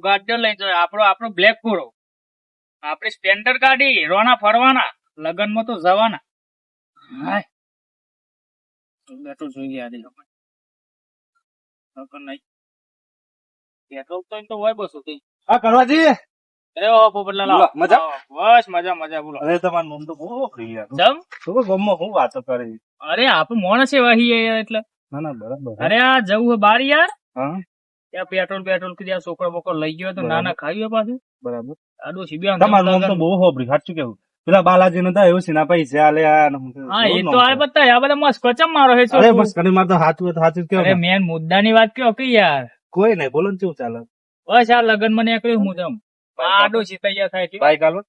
ગાડીઓ લઈ જાય આપણો બ્લેક પૂરો આપણે સ્પેન્ડર ગાડી રોના ફરવાના લગનમાં તો જવાના હાય બેઠો જોઈએ આજે લગન નહીં પેટ્રોલ તો હોય બસ હતી હા કરવાજી અરે ઓ પોપટલાલ બોલો, મજા? બસ મજા બોલો અરે તમારું નામ તો બહુ પ્રિય યાર જમ શું ગમમાં હું વાતો કરી અરે આપણે માણસ એવા છીએ યાર એટલે ના ના બરાબર અરે આ જવું બાર યાર હા ત્યાં પેટ્રોલ કે ત્યાં છોકરો બોકરો લઈ ગયો તો બરાબર. નાના ખાઈ પાછું બરાબર આડું સીબ્યા તમારું નામ તો બહુ હોપરી સાચું કેવું પેલા બાલાજી નતા એવું સીના પૈસા આલે આ ને હું હા એ કેવું તો નામ આ છે? બતા આ બધા મસ્ત કચમ મારો હે અરે બસ કરી માર તો હાચું હોય તો હાચું જ કેવું અરે ને. મેન મુદ્દાની વાત કયો કે યાર કોઈ નહીં બોલો ને કેવું ચાલે બસ આ લગન માં નીકળ્યું હું જમ આડું સી તૈયાર થાય છે. બાઈક હાલો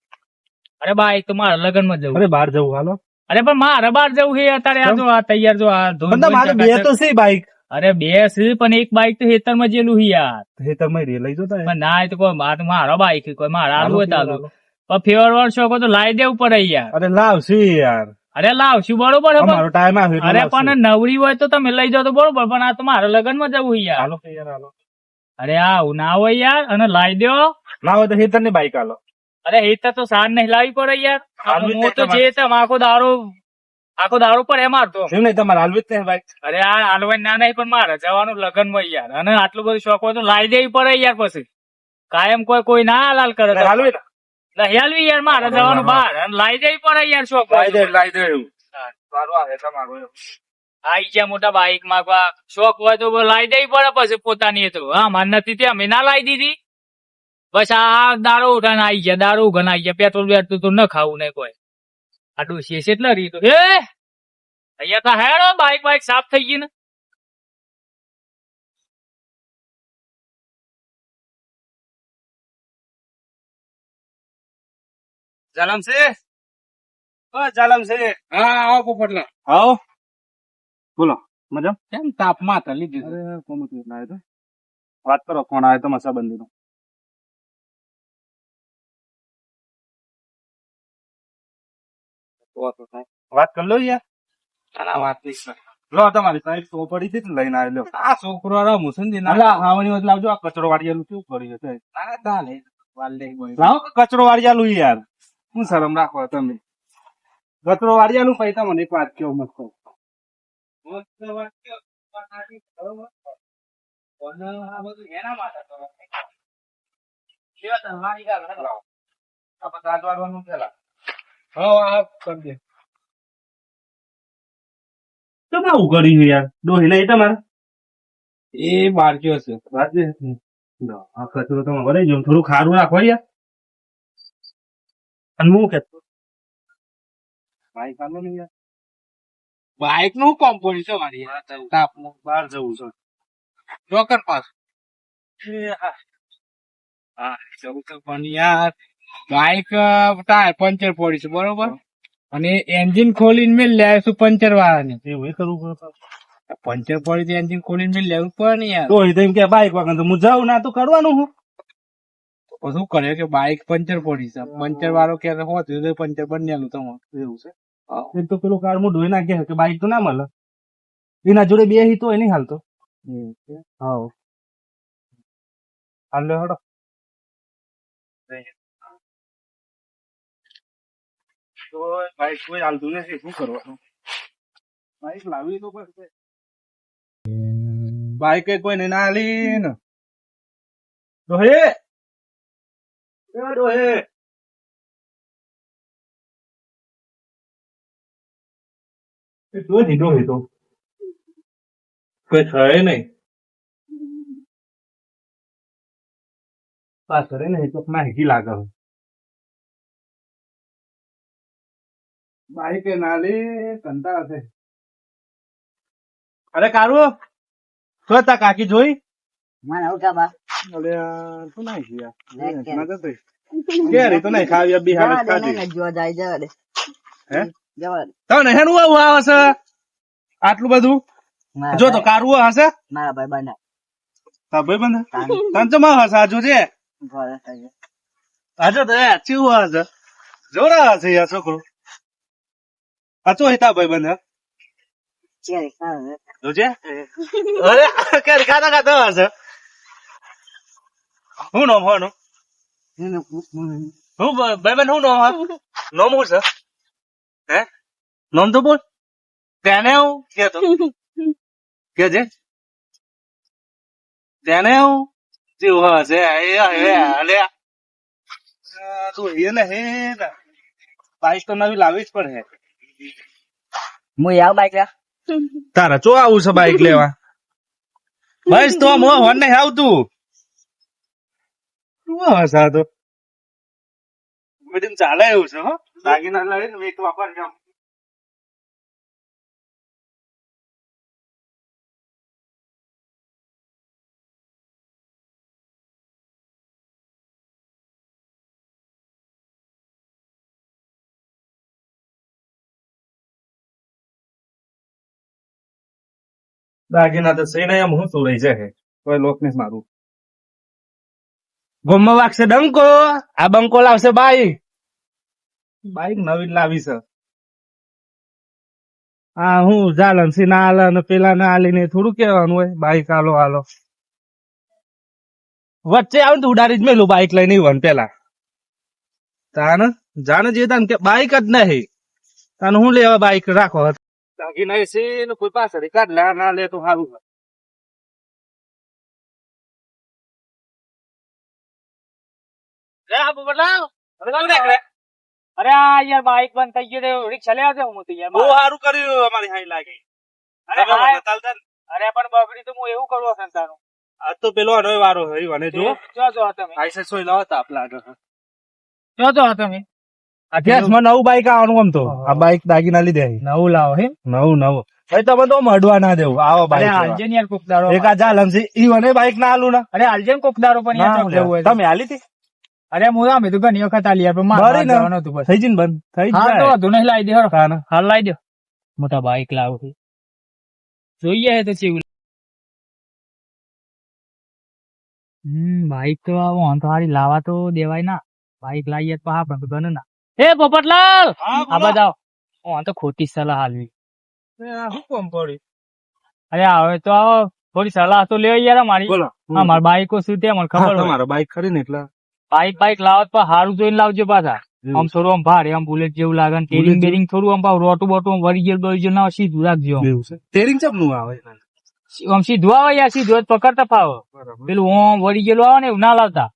અરે બાઈક તો મારા લગન માં જવું અરે બહાર જવું હાલો અરે પણ મારે બાર જવું છે અત્યારે આ જો આ તૈયાર જો આ ધોઈ પણ મારે બે તો છે બાઈક અરે બે છે પણ એક બાઈક તો હેતર માં જેલું છે યાર એ તમે રે લઈ જતા પણ ના એ તો કોઈ મારો બાઈક છે, કોઈ મારા આલુ હોય તો આલુ હાલો. પણ ફેવર વાળો શોખ હોય તો લાવી દેવું પડે યાર અરે લાવશું યાર અરે લાવશું બરોબર હે અમારો ટાઈમ આવ્યો એટલે અરે લાવશું. પણ નવરી હોય તો તમે લઈ જાઓ તો બરોબર પણ આ તો મારા લગન માં જવું છે યાર હાલો કે યાર હાલો અરે આવું ના હોય યાર અને લાવી દો ના હોય તો હેતર ની બાઈક હાલો અરે હેતર તો સાર નહીં લાવી પડે યાર હાલવી જ હું તો નહીં જે તેમ આખો દારૂ પર એમ મારતો એમ નહીં તમારે હાલવી જ નહીં બાઈક અરે આ હાલવાય ના નહીં પણ મારે જવાનું લગન માં યાર અને આટલું બધું શોખ હોય તો લાવી દેવી પડે યાર પછી કાયમ કોઈ ના હાલાલ કરે તો. હાલવી ને લઈ હાલવી યાર મારે જવાનું બહાર અને લાવી દેવી પડે યાર શોખ હોય તો. લાવી દે એવું સારું આવે તમારું એવું. આઈ ગયા મોટા બાઈક માં શોખ હોય તો લાવી દેવી પડે પછી પોતાની એ તો હા માર નથી તે અમે ના લાવી દીધી બસ આ દારૂ ઉઠાને આવી ગયા દારૂ ઉઘાને આવી ગયા પેટ્રોલ બેટ્રોલ તો ન ખાવું નહીં કોઈ આટલું શેષ એટલા રીતો એ અહીંયા તો હેડો બાઈક સાફ થઈ ગઈ ને જાલમ છે જાલમ છે હા આવો પોપટલા આવો બોલો મજા કેમ તાપમાં હતા લીધી અરે કોમ હતું એટલે આવ્યો તો. વાત કરો ફોન આવ્યો તો મસાબંધી નો વાત કરી લો યાર વાત નહીં લો તમારી સાહેબ તો પડી હતી ને લઈને આવ્યો આ છોકરો રમું છે ને અલા હાવાની વાત લાવજો આ કચરો વાળિયાલું કેવું કર્યું છે ના ચાલે વાલે બોય લાવો કચરો વાળિયાલું યાર શું શરમ રાખો તમે કચરો વાળિયાલું પૈસા મને એક વાત કેવો મસ્ત તમે આવું કર્યું યાર ડોહી નહીં તમારે એ બાળકીઓ છે વાત છે લો, આ કચરો તમે ભરાઈ ગયો થોડું ખારું રાખો યાર અને હું કેતો ભાઈ કાલો નહીં યાર બાઈક નું કોમ્પોની છે મારી તાપનું બહાર જવું છે ચોકર પાસ હા જવું તો પણ યાર બાઈક ટાયર પંચર પડી છે બરોબર અને એન્જિન ખોલીને મેં લે છું પંચર વાળાને એવું એ કરવું પડે પંચર પડી તો એન્જિન ખોલીને મેં લેવું પડે ને યાર ડોહી તો એમ કે બાઈક વાગન તો હું જાઉં ના તો કરવાનું હું તો શું કરે કે બાઈક પંચર પડી છે પંચર વાળો કે હોતું તો પંચર બનેલું તમારું એવું છે એમ તો પેલો કાર હું ધોઈ નાખે કે બાઈક તો ના મળે એના જોડે બે હી તો એ નહીં હાલતો હા હાલ લે હડો તો બાઈક કોઈ હાલતું નથી શું કરવાનું બાઈક લાવી તો પડશે બાઈક કોઈ નહીં ના હાલી ને ડોહે ડોહે ડોહી ડોહી તો કોઈ થાય નહીં પાસ કરે ને તો માહિતી લાગે બાઈક નાલી કંટાળા છે અરે કારું શું તા કાકી જોઈ મને ઉઠા બા અરે શું નાઈ ગયા કેરી તો નહીં ખાવી બિહાર ખાધી જોવા જાય જવા દે હે જવા દે તો ને હેનું આવું આવે છે આટલું બધું જો તો કારું હશે મારા ભાઈ બને તા ભાઈ બંધ તંચમાં હશે આ જોજે આજો તો ચેવું હશે જોરા હશે યાર છોકરો આ ચો તા ભાઈ બંધ જોજે અરે કે ખાતા ખાતા હશે શું નામ હોનું હું ભાઈબંધ શું નામ હા નામ શું છે હે નામ તો બોલ તેને હું કેતો કે છે તેને હું જેવું હશે તું એને હે બાઈક તો નવી લાવવી જ પડે હું આવ બાઈક લે તારા ચો આવું છે બાઈક લેવા બસ તો મો હોન નહીં આવતું શું હશે આ તો બધું ચાલે એવું છે હો દાગીના લઈને વેક વાપર જામ દાગીના તો સહી નહીં એમ હું તું રહી જાય કોઈ લોક ને મારું ગોમમાં વાગશે ડંકો આ બંકો લાવશે બાઈક બાઈક નવી જ લાવી છે હા હું જાલન સી ના આલે ને પેલા ના આલીને થોડું કેવાનું હોય બાઈક આલો આલો વચ્ચે આવું તો ઉડાડી જ મેલું બાઈક લઈને વન પેલા તાને જાને જે તાન કે બાઈક જ નહીં તાને હું લેવા બાઈક રાખો તાકી નહીં સી ને કોઈ પાસે કાઢ લે ના લે તો સારું અરે આ યાર બાઈક બંધ થઈ ગયું તો રિક્ષા લેવા દે હું તો યાર બહુ સારું કર્યું અમારી હાઈ લાગી અરે પણ બગડી તો હું એવું કરું સંતાનું આ તો પેલો અનોય વારો હોય અને જો જો તમે આઈસે સોય લાવો તાપ લાગે જો તમે અભ્યાસમાં નવું બાઈક આવવાનું આમ તો આ બાઈક દાગીના લીધે નવું લાવો હે નવું ભાઈ તમે તો મડવા ના દેવું આવો અરે બાઈક હાલજે ને યાર કોકદારો એક આ જાલમ છે ઈ વને બાઈક ના આલું ના અરે હાલજે ને કોકદારો પણ યાર ચોક લેવું હોય તો. તમે આલી હતી અરે હું આમે તો ઘણી વખત આલી યાર પણ મારે બરી ને. જવાનું હતું બસ થઈ જઈને બંધ થઈ જ હા તો જાય વધુ નહીં લાવી દે હરો તાને. હાલ લાવી દો મોટા બાઈક લાવું છું જોઈએ હે તો ચેવું બાઈક તો આવો તો હારી લાવા તો દેવાય ના બાઈક લાવીએ તો હા પણ ગણ ના એ પોપટલાલ હા, આ બોલો. બજાવ હું તો ખોટી સલાહ હાલવી શું કોમ પડી અરે હવે તો આવો થોડી સલાહ તો લેવા યાર મારી બોલો હા મારા બાઈકો શું તે મને ખબર હોય તમારો બાઈક ખરી ને એટલે બાઈક લાવત પણ સારું જોઈને લાવજો પાછા આમ થોડું આમ ભારે આમ બુલેટ જેવું લાગે ને ટેરિંગ બેરિંગ થોડું આમ પાછું રોટું બોટું વળી ગયેલ ના સીધું રાખજો આમ. એવું છે ટેરિંગ ચપનું આવે આમ સીધું આવે યાર સીધું જ પકડતા ફાવે બરાબર પેલું ઓમ વળી ગયેલું આવે ને એવું ના લાવતા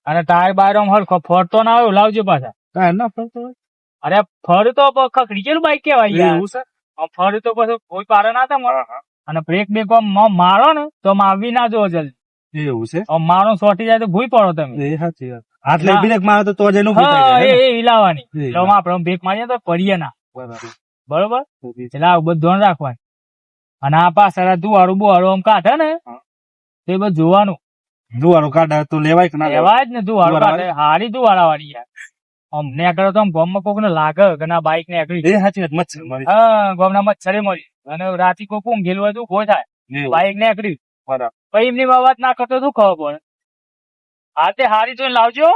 અને ટાયર બાયર આમ હરખો ફરતો ના આવે એવું લાવજો પાછા કાંઈ ના ફરતો હોય અરે ફર તો ખખડી ગયેલું બાઈક કેવાય યાર એવું છે આમ ફર તો પછી કોઈ પારે ના થાય અને બ્રેક બેક આમ મારો ને તો આમ આવી ના જોવો જલ્દી એવું છે આમ મારો સોટી જાય તો ભૂઈ પડો તમે એ સાચી વાત આટલે બ્રેક મારે તો જ એનું હા એ લાવવાની એ એટલે આમ આપણે બ્રેક મારીએ તો પડીએ ના બરાબર બરોબર એટલે આવું બધું ધ્યાન રાખવાનું અને આ પાછળ દુવારું બુવારું આમ કાઢે ને હા. તે બધું જોવાનું દુવારો કાઢે તો લેવાય કે ના લેવાય લેવાય જ ને દુવારું દુવારા કાઢે હારી દુવારા વાળી યાર આમ નેકળો તો આમ ગામમાં કોક ને લાગે કે ના બાઈક નેકળી એ સાચી વાત મચ્છર મારી હા ગામના મચ્છરે મળી અને રાતે કોક ઊંઘેલું હોય તો ઉભો થાય એવું. બાઈક નેકળી બરાબર પછી એમની બાબત ના કરતો શું ખબર પડે હા તે હારી જોઈને લાવજો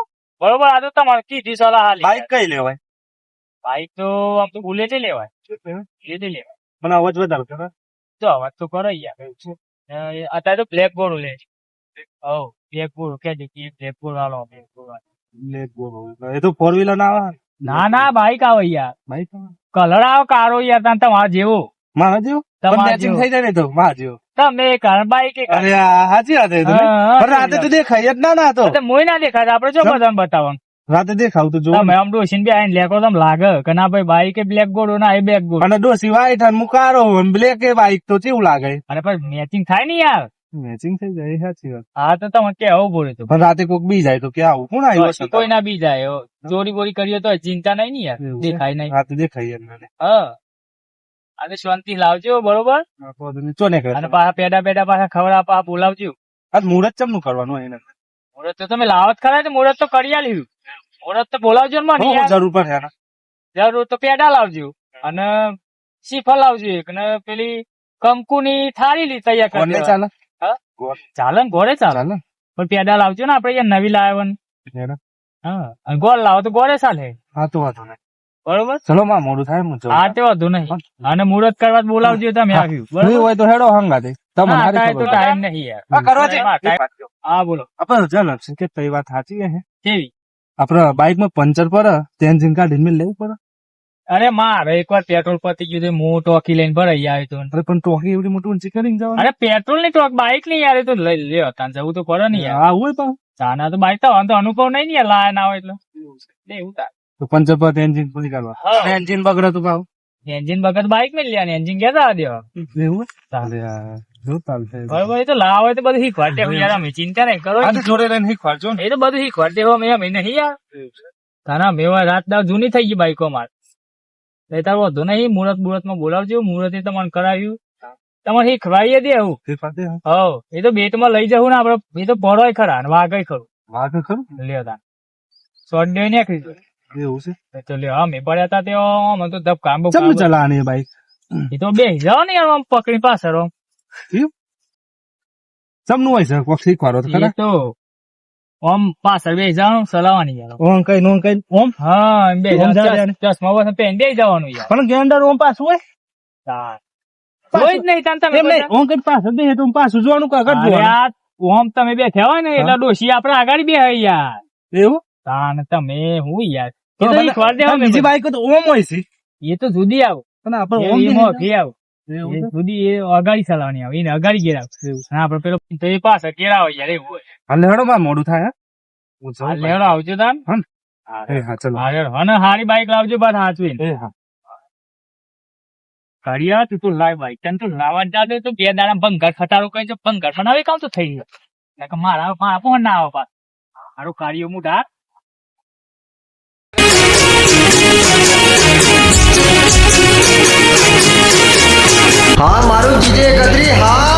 બરોબર આ તો તમારે કીધી સલાહ હાલી બાઈક કઈ લેવાય બાઈક તો આમ તો બુલેટે લેવાય બુલેટે લેવાય મને અવાજ વધારે કરે તો અવાજ તો કરો યાર અત્યારે તો બ્લેક બોર્ડ લે છે હવ બ્લેક બોર્ડ કે બ્લેક બોર્ડ હાલો બ્લેક બોર્ડ બ્લેક બોર્ડ એ તો ફોર વ્હીલર ના આવે ના ના બાઈક આવે યાર બાઈક કલર આવે કાળો યાર તાન તમારે જેવો મારા જેવું પણ તમારે મેચિંગ જેવો થઈ જાય ને તો મારા જેવું તમે કારણ બાઈક અરે આ સાચી વાત એ તો નહીં. પણ રાતે તો દેખાય જ ના ના તો મોય ના દેખાય આપડે જો બધાને બતાવવાનું રાતે દેખાવ તો જો તમે આમ ડોસીને બે આઈને લેકો તમે લાગે કે ના ભાઈ બાઈક એ બ્લેક બોર્ડ ના એ બ્લેક બોર્ડ અને ડોસી વ્હાઈટ અને મુકારો બ્લેક એ બાઈક તો કેવું લાગે અને પછી મેચિંગ થાય ને યાર મેચિંગ થઈ જાય એ સાચી વાત હા તો તમે કેવું બોલે તો પણ રાતે કોક બી જાય તો કે આવું કોણ આવ્યું હશે કોઈ ના બી જાય ચોરી બોરી કરીએ તો ચિંતા નહીં ને યાર એવું છે? દેખાય નહીં રાતે દેખાય એમને હા અને શાંતિ લાવજો બરોબર ચોને કરે અને પાછા પેડા પેડા પાછા ખવડાવવા બોલાવજો આ મુહૂર્ત ચમનું કરવાનું હોય એને મુહૂર્ત તો તમે લાવત ખરા ને મુહૂર્ત તો કરી આલ્યું મુહૂર્ત તો બોલાવજો ને મને હું યાર. જરૂર પડે એના જરૂર તો પેડા લાવજો અને શ્રીફળ લાવજો એક ને પેલી કંકુની થાળી લી તૈયાર કરી કોને દેવાની. ચાલે ચાલે ને ઘોડે ચાલે ચાલે પણ પેડા લાવજો ને આપડે યાર નવી લાવ્યા ને ને હા અને ગોળ લાવો તો ગોળે ચાલે હા તો વાંધો નહીં બરોબર ચલો માં મોડું થાય હું હા તે વાંધો નહીં અને મુહૂર્ત કરવા બોલાવજો તમે આવ્યું ફ્રી બરોબર હોય તો હેડો હંગાતે તમને હા, હારી તારે તો ખબર. ટાઈમ નહીં યાર. આ કરવા છે? હા, ટાઈમ. હા બોલો આપણે ચાલ હર્ષિત કે તઈ વાત સાચી હે કેવી? આપડે બાઇકમાં પંચર પડે તે એન્જિન કાઢીને મેં લેવું પડે. અરે મારે એકવાર પેટ્રોલ પતી ગયું તો હું ટોકી લઈને ભરાઈ આવ્યો તો. અરે પણ ટોકી એવડી મોટી ઊંચી કરીને જવાનું. અરે પેટ્રોલ ની ટોક બાઇક ની યાર એ તો લઈ લ્યો તાન જવું તો પડે ને યાર. હા હોય પણ ચાના તો બાઇક તો વાંધો અનુભવ નહીં ને યાર લાયા ના હોય એટલે એવું તાર. તો પંચર પર એન્જિન પૂરી કરવા. હા. એન્જિન બગડે તો ભાવ એન્જિન વગર બાઇક મેં લ્યા ને એન્જિન ક્યાં જવા દેવા. એવું ચાલે યાર જો ચાલશે. બરોબર એ તો લાવ હોય તો બધું શીખવાડે હું યાર અમે ચિંતા નહીં કરો. આ તો જોડે લઈને શીખવાડજો ને. એ તો બધું શીખવાડે હો અમે નહીં યાર. તારા મેવા રાત દાવ જૂની થઈ ગઈ બાઈકો માર. એ તાર વધુ નહીં મુહૂર્ત માં બોલાવજો મુહૂર્ત એ તમને કરાવ્યું તમારે શીખવાડીએ દે એવું. શીખવાડે હા. હવ એ તો બેટમાં લઈ જવું ને આપડે એ તો ભરોય ખરા ને વાઘય ખરું વાહ તો ખરું લ્યો તાન શોર્ટ ડે નાખી દો. એવું છે. તો લ્યો અમે પડ્યા હતા તે આમ તો ધબ કામ બહુ ચમ ચલાવાની બાઈક એ તો બે જાઓ ને યાર આમ પકડી પાછળ આમ. ચમનું હોય છે કોક શીખવાડો તો એ ખરા. તો આમ પાછળ બે જવાનું ચલાવવાની યાર. ઓમ કઈ નો કઈ ઓમ હા એમ બે ઓમ જા જવાનું ચશ્મા વસમાં પહેરીને બે જવાનું યાર. પણ ગેંડર ઓમ પાછું હોય તાન. હોય જ નહીં તાન તમે એમ નહીં ઓમ કઈ પાછું બે તો પાછું જોવાનું કે આગળ અરે જોવાનું આ ઓમ તમે બેઠા હોય ને એટલે ડોશી આપડે આગળ બે હોય યાર. એવું તાન તમે હું યાર એ તો તો મને- શીખવાડ દેવા પણ બીજી બાઈક તો ઓમ હોય છે એ તો જુદી આવ પણ આપણે ઓમ બી એમાં નહીં. ફી આવ એવું એ છે? જુદી એ અગાડી ચલાવવાની આવે એને અગાડી ગેર આવ એવું છે. અને આપડે પેલો તો એ પાછળ કેરા હોય યાર એવું હોય. હાલે હેડો માં મોડું થાય હે? હું જાઉં આ લેવડો આવજો તાન હન? એ હા ચલો અને હારી બાઈક લાવજો બાદ હાચવી એ હા કાઢિયા તું તો લાવ બાઈક તને તો લાવવા જાતે તો બે દાડા ભંગાર ખટારો કઈ છે ભંગાર બનાવે કામ તો થઈ ગયો નકર મારા ફોન ના આવે પાછ મારું કાર્યો મુઢા હા મારું જીજે ગદરી હા